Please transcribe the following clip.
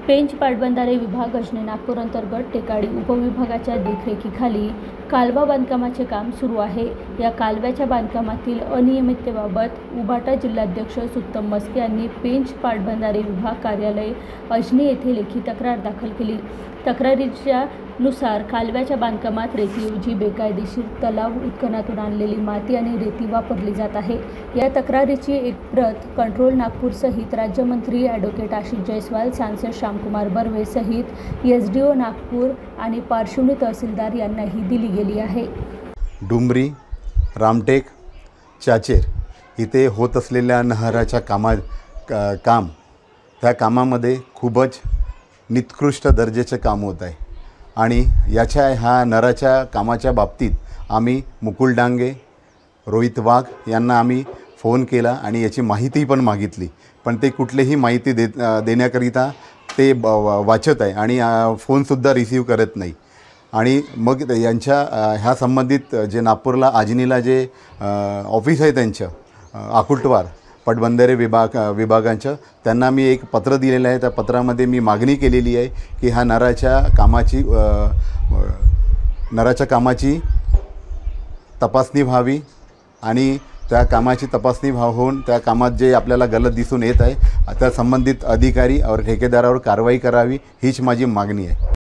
पेंच पाटबंधारे विभाग अजनी नागपूर अंतर्गत टेकाडी उपविभागाच्या देखरेखीखाली कालवा बांधकामाचे काम सुरू आहे। या कालव्याच्या बांधकामातील अनियमिततेबाबत उबाटा जिल्हाध्यक्ष उत्तम मस्के यांनी पेंच पाटबंधारे विभाग कार्यालय अजनी येथे लेखी तक्रार दाखल केली। तक्रारीच्या नुसार कालव्याच्या बांधकामात रेतीऐवजी बेकायदेशीर तलाव उत्खननातून आणलेली माती आणि रेती वापरली जात आहे। या तक्रारीची एक प्रत कंट्रोल नागपूर सहित राज्यमंत्री ॲडव्होकेट आशिष जयस्वाल, सांसद श्यामकुमार बर्वे सहित एसडीओ नागपूर आणि पार्श्वनी तहसीलदार यांनाही दिली गेली आहे। डुमरी, रामटेक, चाचेर इथे होत असलेल्या नहराच्या त्या कामामध्ये खूपच निकृष्ट दर्जाचे काम होत आहे आणि ह्या नहराच्या कामाच्या बाबतीत आम्ही मुकुल डांगे, रोहित वाघ यांना आम्ही फोन केला आणि याची माहिती पण मागितली, पण ते कुठलीही माहिती देण्याकरिता ते वाचत आहे आणि फोनसुद्धा रिसीव करत नाही। आणि मग यांच्या ह्या संबंधित जे नागपूरला अजनीला जे ऑफिस आहे त्यांचं आकुटवार पाटबंधारे विभागांचं, त्यांना मी एक पत्र दिलेलं आहे। त्या पत्रामध्ये मी मागणी केलेली आहे की ह्या नराच्या कामाची तपासणी व्हावी आणि त्या कामाची तपासणी होऊन त्या कामात जे आपल्याला गलत दिसून येत आहे त्या संबंधित अधिकारी और ठेकेदारावर कारवाई करावी, हीच माझी मागणी आहे।